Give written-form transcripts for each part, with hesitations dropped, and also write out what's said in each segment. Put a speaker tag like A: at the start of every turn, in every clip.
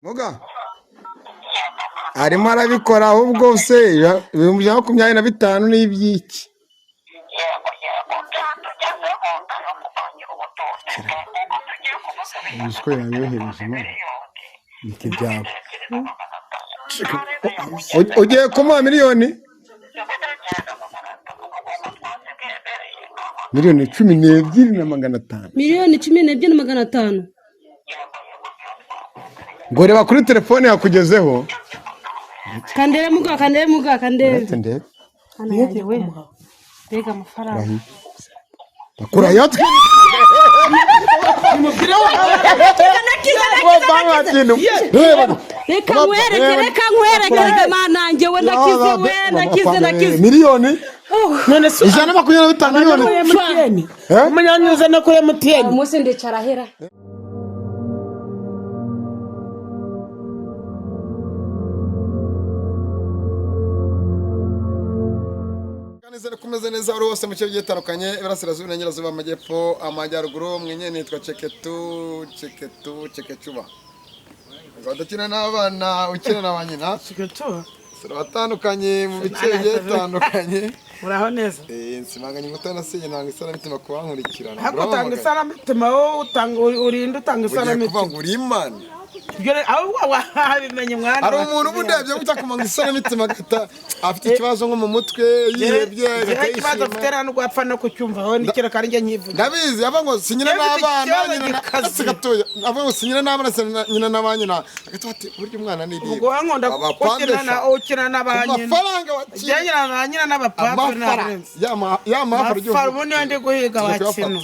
A: Muga arimo arabikora ahubwo se ibihumbi 25 n'ibyiki Nishwe yanyohereje no ikibyabo ugiye kumuha miliyoni 12,500
B: miliyoni 12,500
A: ngo reba kuri telefone yakugezeho
B: kandere muga kandere
A: ndebe
B: we rega amafaranga
A: bakura yatwe
B: reka nkwereke manange we nakize
A: miliyoni
C: none se
A: 125 miliyoni
C: umunyanyuza no kuri MTN
B: umunsi ndicara hera
A: kanizere kumeze neza uri hose mu cyo gitandukanye Iburasirazuba n'Inyirazuba amajyepfo amajyaruguru mwenye nitwa Cekecuba ngo dukina n'abana ukina n'abanyina
C: Cekecuba
A: batandukanye mu bice bitandukanye
C: uraho neza
A: nsimanganye ngutana sinye nanga isana mitima kubankurikirana
C: hako tanga isana mitima wo utanga urinda utanga isana mitima
A: kuvuga uri imana
C: bimenye mwana
A: hari umuntu ubundebye gutakumanga isana mitima gata afite ikibazo nko mu mutwe yihebye
C: ikibazo afite rano gwapfa no kucyumva ho nikira kandi nge nyivuga
A: ndabizi yava ngo sinyina n'abana nyina nakatoya ava ngo sinyina n'abana nyina n'abanyina agatwate buryo umwana ni ibi
C: ubwo nkunda ukina n'abanyina
A: amafaranga
C: wakina nyina n'abapapa
A: yama
C: ubundi ndi guhiga wakino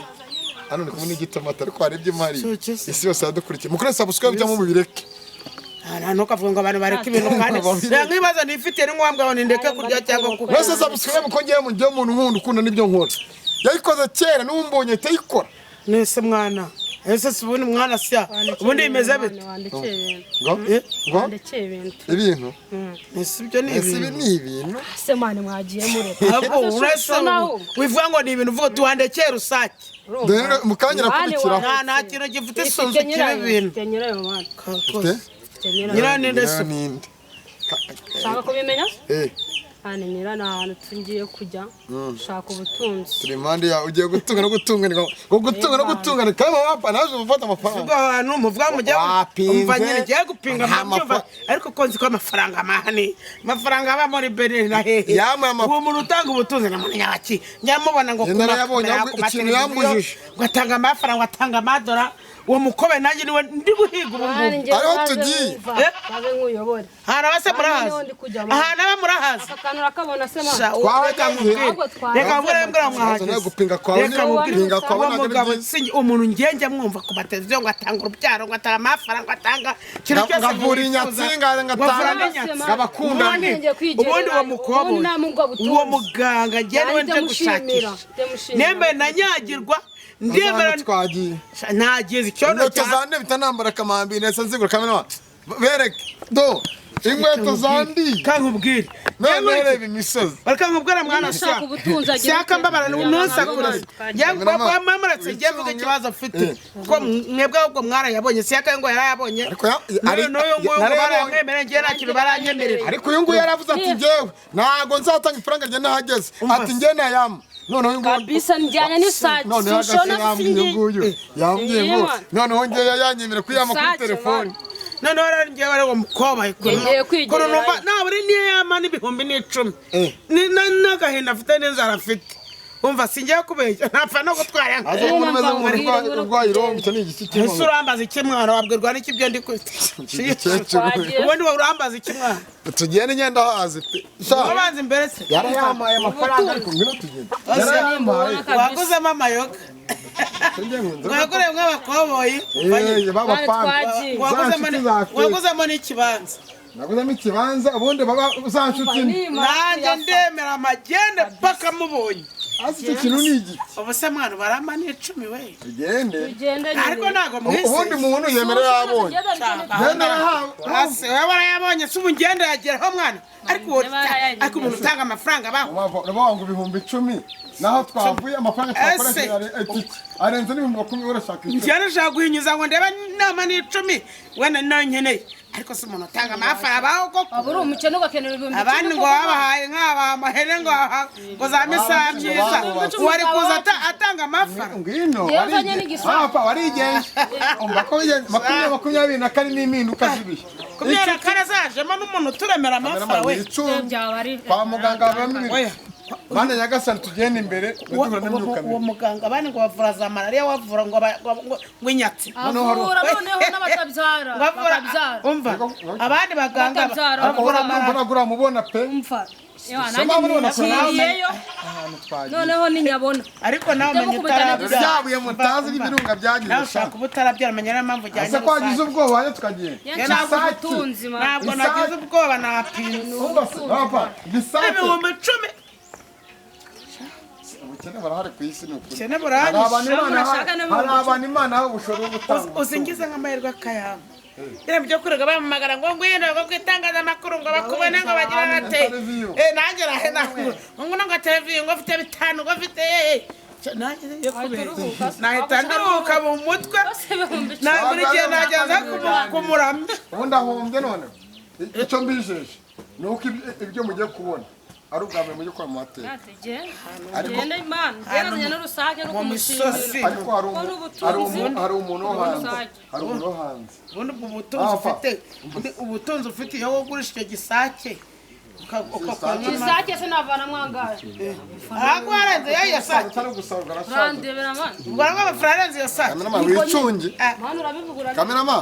A: hano ndi kumwe n'igitomata ariko hari ibyo mari isi yose yadukurikiye mukore subscribe bya mu bireke
C: nano kavuga ngo abantu bareka ibintu kandi nkibaza nifite n'ingwambwa ngo ndeke kurya cyangwa
A: kuko wese subscribe ko ngiye mu gihe umuntu nkunda ukunda nibyo nkora yayikoze kera n'umbonye tayikora
C: nese mwana ese sibundi mwana sya ubundi imeze bite ibintu nese ibyo ni
A: ibintu
B: se mwana mwagiye mureka
C: wivuga ngo ni ibintu uvuga tuhandekera rusake
A: mukanya nakurikira
C: nta kintu gifite sonzo cy'ibintu nyira ninde se
B: shaka kubimenya hane nyira nahantu tungiye kujya shaka ubutunzi
A: turi mande ya ugiye gutunga no gutungana kama wapa naje ufata amafaranga
C: abantu muvuga mujya umva nyine ngiye gupinga amafaranga ariko konzi ko amafaranga mahane amafaranga aba muri Benin na hehe uwo muntu utanga ubutunzi na muntu nyaki nyamubona ngo
A: yabonye ikintu yambujije
C: gatanga amafaranga atanga amadora uwo mukobe nanjye niwe ndi guhiga ubu
A: ariho tugiye
B: babe nkuyobore
C: hana base murahaza hana ba murahaza
B: akanura kabona se mama
C: reka mbura mwahaza
A: no gupinga kwawe n'upinga kwawe
C: n'umugabo singi umuntu ngenje mwumva ku mateleviziyo ngo atanga urubyaro ngo atanga amafaranga atanga kiri cyose
A: ngavura inyatsinga ngatanga ngabakunda
C: ubundi uwo mukobo uwo muganga ngewe nje gushakira nembe nanyagirwa ndemera
A: twagiye
C: nagize icyondo
A: cyane bitanambara kamambi nesa nzigura kamera bereke do ingweto zandi
C: kankubwire
A: none imisozi
C: bakankubwira mwana shaka mbabara n'unsakura yagwa mamaratse ngiye vuga ikibazo afite ko mwebwe ubwo mwara yabonye shaka ngo yarayabonye ari noyo ngo baramwemere ngiye nakiro baranyemerera
A: ariko uyu nguyu yaravuze ati ngewe ntago nzatanga ifaranga rye nahageze ati ngiye nayama none
B: kabisa njyana ni sati ushona
A: singi yambwiye ngo none wongeye yanyemera kuyama kuri telefone
C: none warangiye bare wo mukoba kono numva nabure niyo yama n'ibihumbi n'icumi ni nagahinda afite n'inzara afite umva singiye kubeshya ntapfa no gutwara
A: aje umuntu meze nk'urwayi rombi cyo ni igiki kimwe
C: ese urambaza iki mwana wabwirwa n'iki byo ndi kwita ubundi urambaza iki mwana
A: tugende nyenda hazi
C: ubanza imbere se
A: yarayamaye amafaranga ariko ngino tugende yarayamaye
C: waguzemo amayoga mwagure mw'abakoboyi waguzemo n'ikibanza
A: naguzemo ikibanza ubundi baba uzanshuti
C: nanjye ndemera amagende paka mubonye
A: icyo kintu ni igiki
C: ubuse mwana barama n'icumi we
A: tugende
C: ariko ntago mwese
A: ubundi muntu yemera yabonye
C: wewe barayabonye se umugende yageraho mwana ariko umuntu utanga amafaranga baho
A: ngo ibihumbi 10 naho twavuye amafaranga twakoresheje arenze n'ibihumbi 10 urashaka
C: njye nashaka guhinyuza ngo ndeba inama n'icumi wenda nayo nkeneye ariko se umuntu utanga amafaranga abaho koko
B: aba uri umukene ugakenera ibihumbi
C: abandi ngo babahaye nk'aba amahene ngo za misa byiza wari kuza atanga amafaranga
A: ngwino
B: yazanye n'igisabo
A: papa warigenje umva ko 2024 n'impinduka zibihe
C: kubera karazajemo n'umuntu turemera amafaranga we
B: byaba ari
A: kwa muganga bamwe bane nyagasani tugenda imbere duhura n'imyuka
C: uwo muganga abandi ngo bavura za malariya wavura ngo inyatsi
B: avura noneho n'abatabyara bakabyara
C: umva abandi baganga
A: bavura mubona pe
B: umva noneho ni nyabona
C: ariko nawe umenye utarabyara
A: byabuye mutazi n'ibirunga byagize
C: nawe ushaka kuba utarabyara umenya niyo mpamvu ujyanye
A: ese ko wagize ubwoba rero tukagiye
C: ntabwo nagize ubwoba napinze
A: papa gisake
C: ibihumbi 10
A: ubukene barahari ku isi n'ukuri
C: ubukene burahari
A: hari abantu imana aho ubushobozi butanga
C: uzingize nk'amahirwe akayamba irembo ryo kurega bamamagara ngo ngwino ngo kwitangazamakuru ngo bakubone ngo bagira bate nanjye rahe ngo ngo televiziyo ngo mfite 5 ngo mfite nahita nduhuka mu mutwe nagura igihe najyaza kumuramya
A: ubundi ahombye none icyo mbijeje ni uko ibyo mugiye kubona ari ubwa mbere mujye kwa mateka
B: agenda imana geranya n'urusage no kumushimira
A: ariko hari umuntu wo hanze
C: ubundi ubutunzi ufite iyo wogurisha icyo gisake
B: gisake se navana mwangaye
C: ahubwo warenze ya sake
B: urandebera mwana
C: ubwo ariko amafaranga arenze iyo sake
A: kamerama wicunge
B: mwana urabivugura
A: kamerama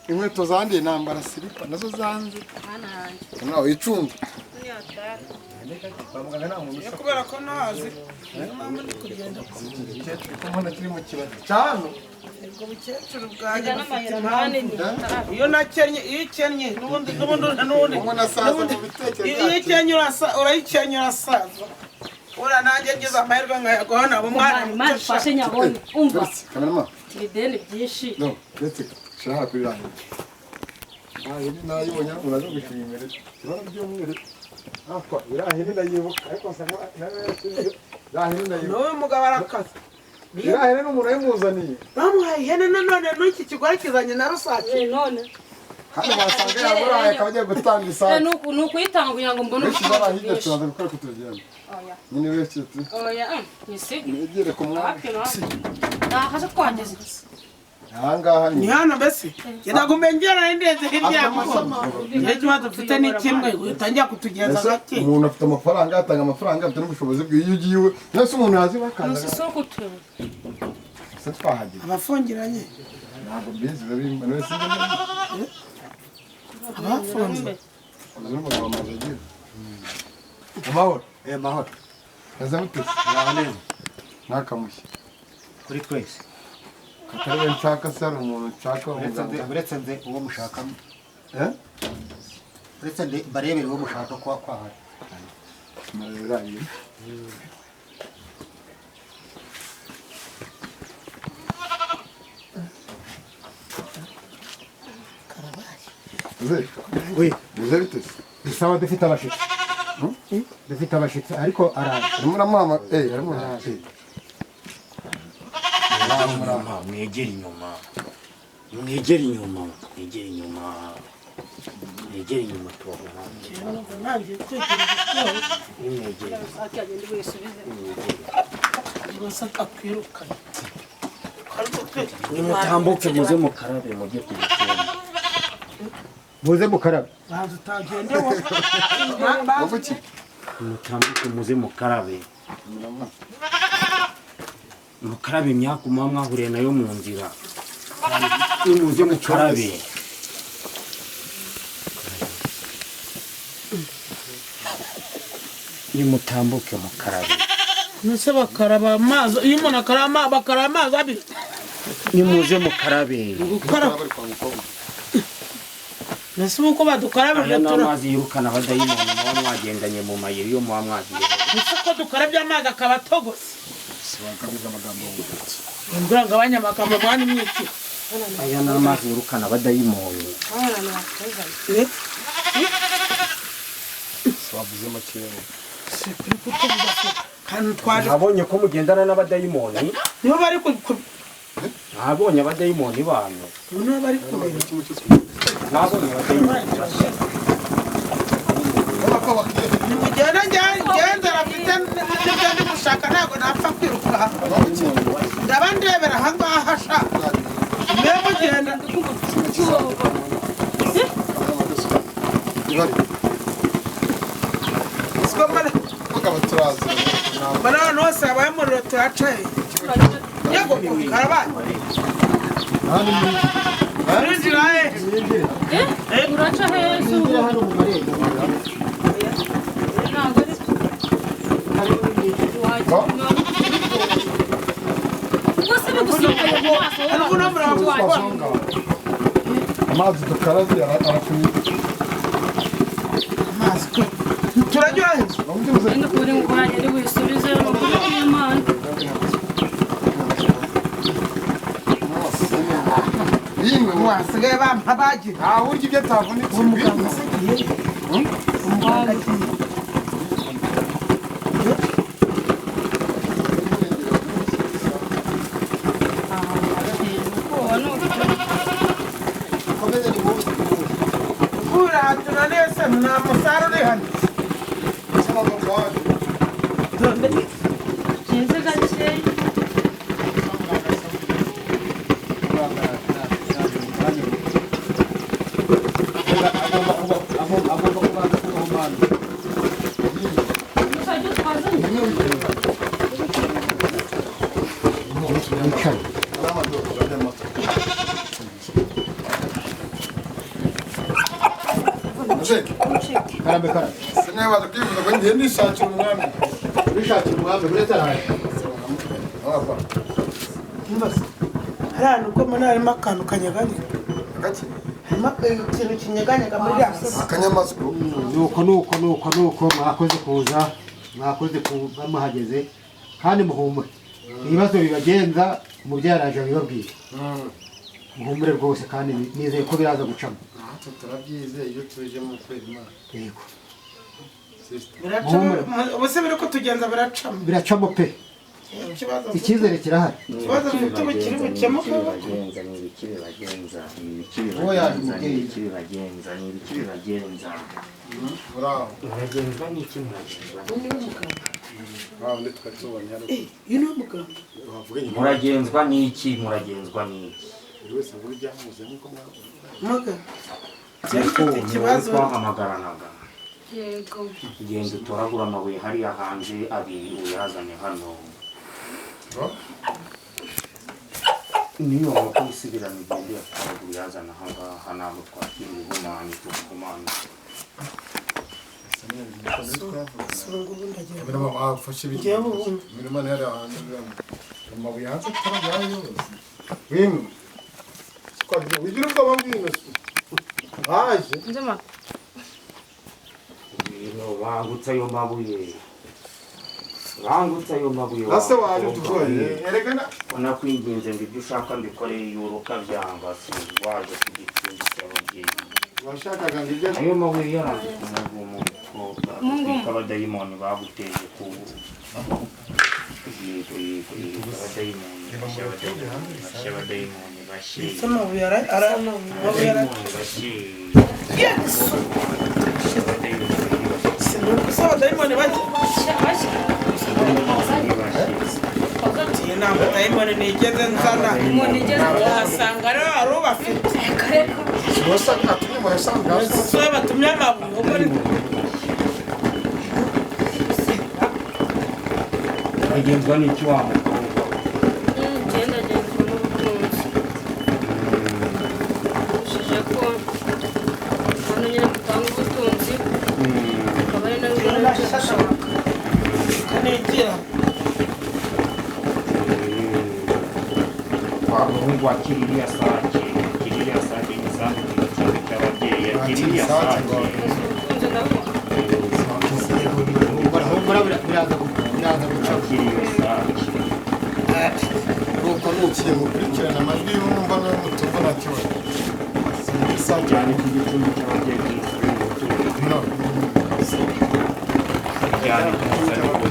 A: inkweto zandiye nambara silipa nazo zanze kamerama wicunge
C: kubera ko nazi
A: mbona kiri mu kibazo cyane
C: ubwo bukecuru bwanjye iyo nakennye iyo ukennye n'ubundi iyo ukennye urayikennye urasaza ura nanjye ngize amahirwe nkayaguha nabo umwana
B: imana ifashe nyabona umva
A: kamerama
B: ibideni byinshi
A: no ndetse shaka kuri rahe nayibonye uraza gushimira ibara by'umweru akwa irahiri ndayibuka ariko nsanga irahiri ndayibuka
C: n'uyu mugabo arakaze
A: irahiri n'umuntu yamuzaniye
C: bamuhaye ihene none n'iki kigore kizanye na rusake
B: none
A: hano basanga yaburaye akaba agiye gutanga isake
B: ni ukuyitanga kugira ngo mbone
A: benshi barahirya turaza gukora ko tugenda nyine weketse negere ku mwana
B: nahase twageze
A: ahangaha
C: ni hano mbese ndagumengera ndeze hirya y'amaso iyo kibazo ufite ni kimwe utangiye kutugenza gake
A: umuntu afite amafaranga atanga amafaranga afite n'ubushobozi bwe iyo ugiye nese umuntu yazi bakaza se twahagera
C: abafungiranye
A: ntabwo bizi babimba nese
C: abafunze
A: umugabo amaze agira amahoro mahoro yazamutse naboneye nakamushye
D: kuri twese
A: katari nshaka se hari umuntu nshaka
D: uretse nze uwo mushakamo uretse nde barebere uwo mushaka kwa kwahari
A: mareranye Uze bitese
D: bisaba dufite abashitsi dufite abashitsi ariko araje
A: mama arimo araje
E: mwegera inyuma mwegera inyuma mwegera inyuma mwegera inyuma tubona
C: nanjye kwigira
E: mwegera
C: kwirukana
E: nimutambuke muze mukarabe mujye ku gitembo muze mukarabe
C: banza utagende wo
E: mutambuke muze mukarabe mukarabe imyaka muba mwahuriye nayo mu nzira muze mukarabe nimutambuke mukarabe
C: nese bakaraba amazi iyo umuntu bakaraba amazi abiri
E: nimuze mukarabe
C: nese uko badukarabije
E: n'amazi yirukana abadayimoni muba mwagendanye mu mayeri iyo muba mwagiye
C: nese ko dukarabye amazi akaba atogose
A: wakabuza amagambo y'ubutsi
C: imbura ngabanya amagambo mwani mwiki
E: aya n'amazi yirukana abadayimoni
A: wavuze makeya
C: kandi twaje
E: nabonye ko mugendana n'abadayimoni
C: nibo bari
E: nabonye abadayimoni banyu
C: uno bari kubera
E: nabonye abadayimoni
C: mugenda ngenda rafite n'ibyo ndi gushaka ntabwo napfa kwiruka ndaba ndebera aha ngaha sha mwe mugenda mbona ahantu hose habaye umuriro turacaye yego karabaye urinjira he
B: uraca hejuru
A: amazi dukaraze arafunika
C: turanyura hejuru
B: uri gukoranya ari wisubize amakuru y'Imana
A: bimwe
C: wasigaye bampa bagira
A: aho urya ibyo atavunitse
C: umuganga agiye umuganga agiye urahatura neza nta musaruro uri hano
B: ngeze gakeya
D: Karambe karambe.
A: sinaya baza kwifuza ko ngiye nishakira umwami
D: Urishakira umwami uretse araje.
C: mbaza hari ahantu uko mbona harimo akantu kanyeganyega
A: gake
C: harimo ikintu kinyeganyega muri ya masi
A: akanyamasyo
D: nuko mwakoze kuba muhageze kandi muhumure ibibazo bibagenza mubyaraje bibabwira muhumure rwose kandi nizeye ko biraza gucamo
A: turabyizeye iyo tuje mu kwezi Imana
D: yego
C: biracamo ubuse biri ko tugenza biracamo
D: biracamo pe
C: ikibazo
D: icyizere kirahari
C: ikibazo mfite ubu kiri bukemuke
A: bravo
E: muragenzwa n'iki
A: bravo nditwa tubonye hano
C: uyu ni umuganga
E: muragenzwa n'iki
A: buri wese avuga ibyamuze nkuko
C: muganga cyafite ikibazo
E: twahamagaranaga
B: yego
E: genda utoragura amabuye hariya hanze abiri uyazane hano niyo nkoko isubirana igenda yatoragura uyazana aha ngaha ntabwo twakira ibihumanya tuguhumanya
C: surungu ndagira
A: birimo bafashe ibiti
C: ngewe ubu
A: birimo nari hanze amabuye hanze turagara yose bimwe twagira wigira ubwoba bw'ino haje
B: njema
E: bangutse ayo mabuye
A: ase waje tugoye erekana
E: nakwinginze ngo ibyo ushaka mbikoreye yuruka byanga si waje kugitsinda cy'ababyeyi
A: washakaga ngo ibyo
E: ayo mabuye yaranze kumuvumo ko abadayimoni baguteye ku abadayimoni bashe
C: amabuye amabuye yesu sinumvise abadayimoni bajya iyi ni abadayimoni nigeze nzana wasanga rero hari ubafite
A: bose atumye mu yasanga
C: so batumye amabuye ubwo ni
E: agenzwa n'iki wa mukobwa
B: ngenda agenzwa n'ubutunzi ushije ko hano nyine mutanga ubutunzi akaba ari nawe ubona icyo gushaka
C: kanigira
E: umuhungu wa kiririya sake ni sake kigacumbika ababyeyi ya kiririya sake
B: ubutunzi ndabona
D: biraza gucamo
E: kiririya sake
A: nuko nukiye mukurikirana amajwi y'umwumva n'umutumva nta kibazo
E: cyane ku gicumbi cy'ababyeyi
A: no
E: cyane ku musaruro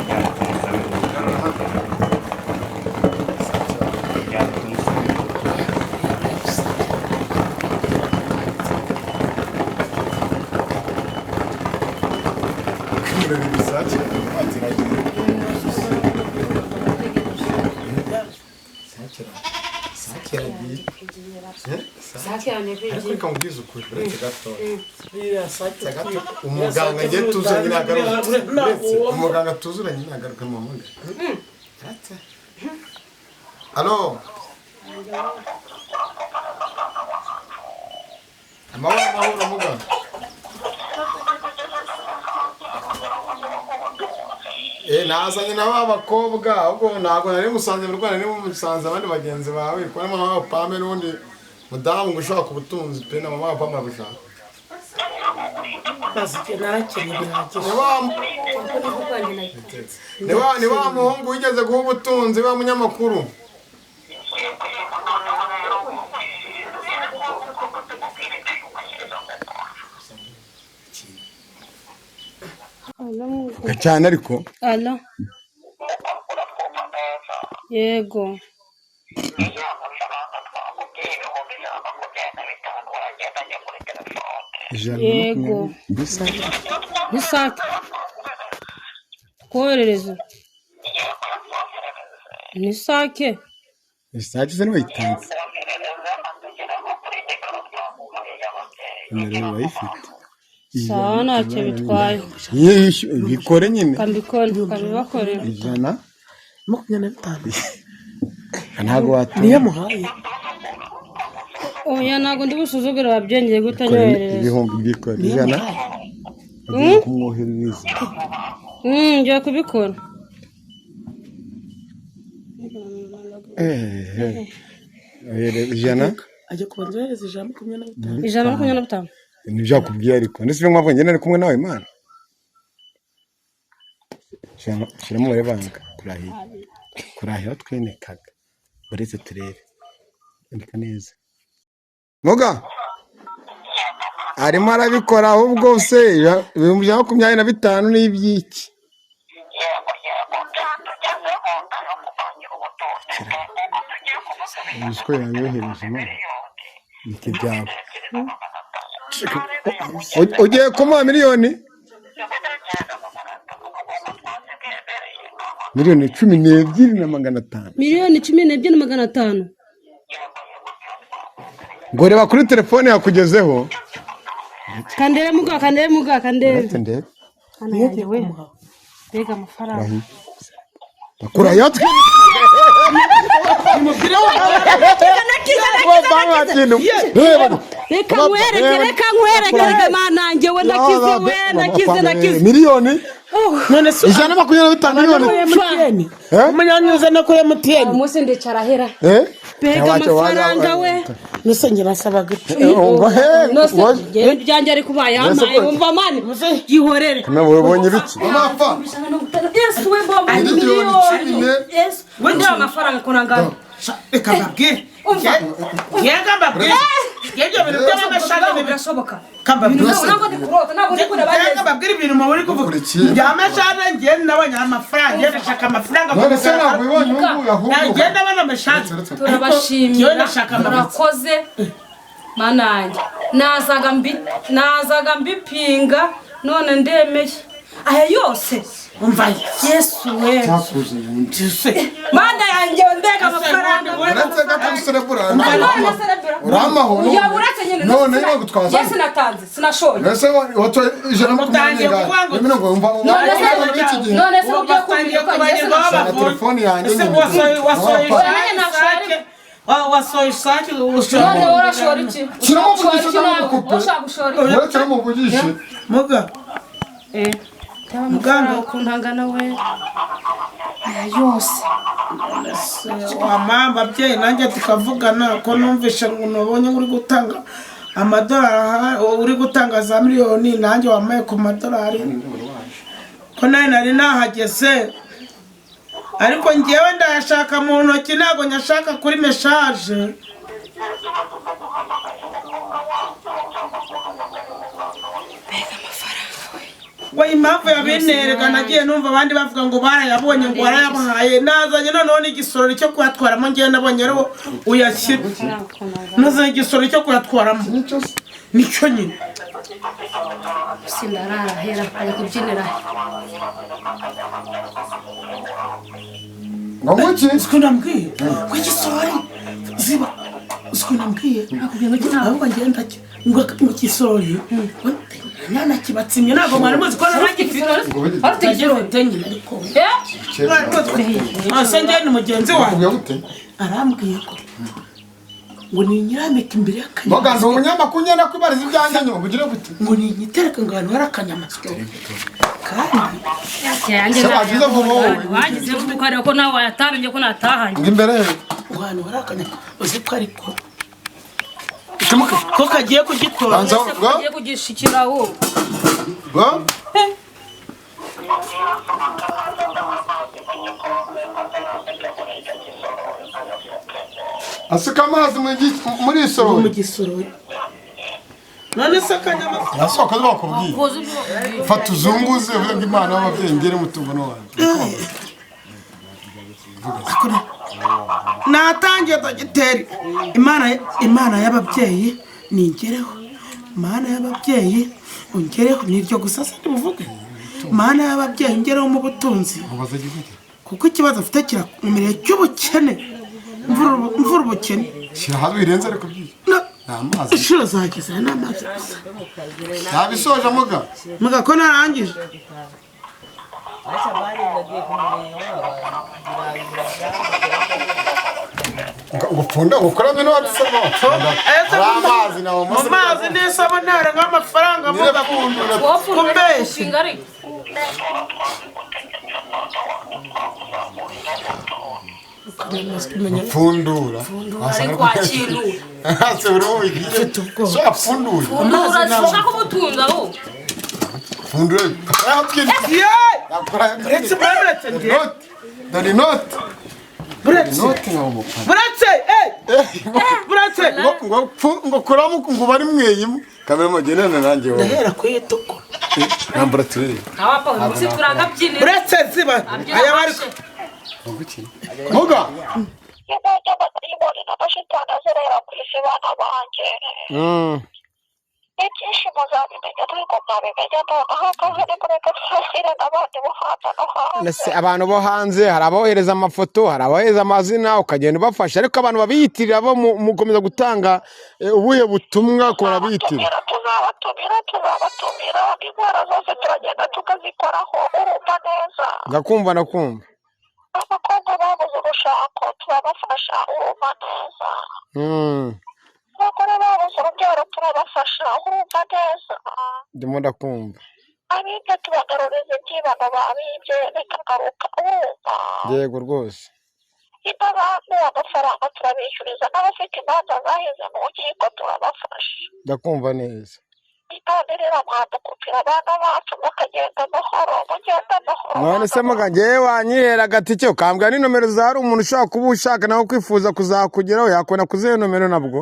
E: cyane ku musaruro cyane ku musaruro
A: kureba ibisake ariko reka mubwize ukuri uretse gatoya umuganga ngiye tuzuranye nagaruka umuganga tuzuranye nagaruka mu mundi alo amahoro muganga nazanye na ba bakobwa ahubwo ntabwo nari musanze mu Rwanda, niba musanze abandi bagenzi bawe kuko na mama Pame n'undi mudamu ngo ushaka ubutunzi pe na mama Pame abushaka ni wa muhungu wigeze guha ubutunzi wa munyamakuru cyane ariko
B: Alo. Yego. Yego. Bisake. Koherereza. Ni sake.
A: Isake se nibayitanze. Nimero bayifite.
B: Sawa ntacyo bitwaye.
A: Bikore nyine.
B: Kabibakorera.
A: Ijana
C: 25.
A: ntago watumye.
C: Niyo muhaye.
B: Oya ntago ndi busuzugura ababyengeye gutanyohereza.
A: Ibihumbi bikore. Ijana. Kumwohereza.
B: Ngiye kubikora.
A: Ijana.
C: Ajya kubanzereza ijana 25.
B: Ijana 25.
A: Ntibyakubwiye ariko ndetse mwava ngene ari kumwe nawe Imana. Shiramo bare banga kurahira twenekaga uretse turere ndika neza Moga arimo arabikora ahubwo se 2025 n'ibyiki Nishko yanyohereje Imana ikibyabo ugiye kumuha miliyoni 12,500
B: Miliyoni 12,500
A: ngo reba kuri telefone yakugezeho
B: Kandere muga
A: ndende
B: yewe Bega amafaranga
A: bakura yatwe
B: Reka nkwereke manange we nakize
A: miliyoni
C: None se
A: 125 miliyoni
C: umunyanyuza no kuri MTN.
B: Umunsi ndicara hera Bega amafaranga we
C: Nose ngira asaba guca.
B: Nose byanjye ari kuba yamaye umva mani yihorere
A: Nabonye biki
B: Amafa Yesu we bomba Yesu we ndio amafaranga konangana
C: Reka babwire. Yega babwire. Yega bintu by'amashaka
B: birashoboka
C: Kababwire.
B: Ntabwo ndikurota ntabwo ndikura bageze
C: Yega babwire ibintu mu buri kuvuga. Byamashaka ngiye nabonye amafaranga ndashaka amafaranga
A: None se ntabwo ibonye ubu yahubwo
C: Nagenda bana amashaka.
B: Turabashimira murakoze manange nazaga mbipinga none ndemeye aya yose
C: umva
B: Yesu we mana yanjye ndeka amafaranga
A: uretse gatuserebura
B: uramaho none niba gutwaza Yesu natanze sinashoye
A: nese wato 125 ngo umva
B: none se ubyo kubiye
A: telefone yanjye
C: wasoye isake
B: none urashora iki
A: urashora umuvugisha
C: muga
B: muganga ukuntangana we yose
C: wamamba bye nanjye tukavugana ko numvishe ngo nubonye uri gutanga amadolari uri gutanga za miliyoni nanjye wamaye ku madolari ko nari nahageze ariko ngewe ndayashaka mu ntoki ntabwo nyashaka kuri message we impamvu yabinerega nagiye numva abandi bavuga ngo barayabonye ngo warayabahaye nazanye noneho n'igisorori cyo kuyatwaramo ngewe nabonye ariho uyashyira nazanye igisorori cyo kuyatwaramo nicyo nyine
B: sindarara hera ajya kubyinira
A: ngo muki
C: siko nambwiye ko igisorori ziba siko nambwiye ahubwo ngenda ngo igisorori nana kibatsimye ntabwo mwari muzi ko naragifite nyine ariko asenge ni mugenzi wanjye arambwiye ko ngo ni nyirameka imbere y'akanyama
A: muganza umunyamakuru nyine kwibariza ibyanjye nyuma ugire gute
C: ngo ni nyitereka ngo ahantu hari akanyamasyo kandi
B: yanjye
A: wagize vuba wowe
B: wagize ukareba ko nawe wayatamenye ko natahanye
A: ngo imbere
C: ngo ahantu hari akanyamasyo uzi ko ariko ko kagiye kugitora
B: kagiye kugishikira aho
A: ngo asuka amazi muri isorori
C: mu gisorori none se akanyamasyo
A: yasohoka bakubwiye fata uzunguze uvuga ngo imana y'ababyeyi ngere mutungo n'abantu
C: natangiye dogiteri imana y'ababyeyi ningereho imana y'ababyeyi ungereho niryo gusa se ndibuvuge imana y'ababyeyi ungereho mu butunzi kuko ikibazo afite kirakomereye cy'ubukene mvura ubukene
A: shyira ahantu birenze ariko byinshi amazi
C: inshuro zageze n'amazi gusa
A: yabisoje muga
C: ko narangije
A: ngupfunda ukorame n'uwadisemo hari amazi nawo
C: mu mazi n'isabune hari nk'amafaranga muga kumbeshye
A: pfundura
B: ariko wakintu
A: hasi uruhu igiye so apfundura
B: urashaka kubutunza aho
A: pfundura aho twiri
C: buretse buretse
A: dore note
C: buretse buretse
A: ngo kuramo ngo bari mweyimo kamera magenana nanjye wowe
C: ndahera ku itukura
A: nambara turere
B: abapa uzi turagabyinira
C: buretse ziba aya bari
A: muga abantu bo hanze hari abohereza amafoto hari abohereza amazina ukagenda ubafasha ariko abantu babiyitirira bo mukomeza gutanga ubuhe butumwa ku babiyitirira
F: tuzabatumira indwara zose turagenda tukazikoraho urumva neza
A: ngakumva nakumva
F: abakobwa babuze urushako turabafasha urumva neza abagore babuze urubyaro turabafasha urumva neza
A: ndimo ndakumva
F: abibye tubagaruriza ibyibano babibye bikagaruka urumva
A: yego rwose
F: imbaraga amafaranga turabishyuriza n'abafite imanza zaheze mu nkiko turabafasha
A: ndakumva neza
F: kandi rero mwadukupira abana bacu bakagenda amahoro mugenda amahoro
A: none se muga ngewe wanyihera agatike ukambwira n'inomero za hari umuntu ushobora kuba ushaka nawe kwifuza kuzakugeraho yakubona ku zihe nomero nabwo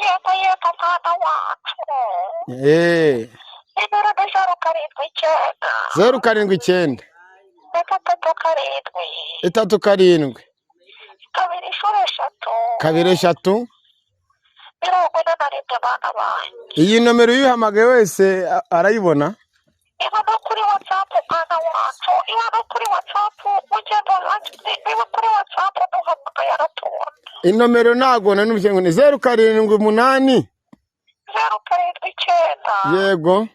F: yego mwana wacu nimero ni
A: 079
F: 079
A: 3
F: kabiri eshatu
A: 2
F: 47 bana banjye
A: iyi nomero uyihamagaye wese arayibona
F: iba no kuri WhatsApp mwana wacu iba no kuri WhatsApp ugenda iba kuri WhatsApp duhamagaye aratubona
A: inomero ntago nanumvise ngo ni 078
F: 079
A: yego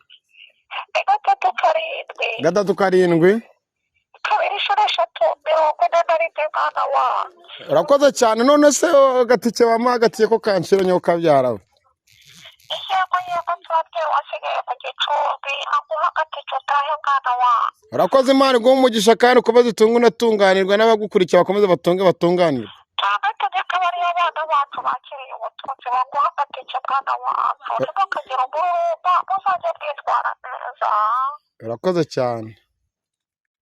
F: 3
A: kabiri
F: eshatu 47 mwana wacu
A: urakoze cyane none se agatike wamuha agatike ko kanshiro nyo kabyarawe
F: yego twabwiye wasigaye mu gicumbi aguha agatike utahe mwana wacu
A: urakoze imana iguha umugisha kandi ukomeze utunge unatunganirwa n'abagukurikira bakomeze batunganirwa
F: amategeko bariya abana bacu bakiriye ubutunzi baguha agatike mwana wacu ntibakagira umururumba muzajya mwitwara neza
A: urakoze cyane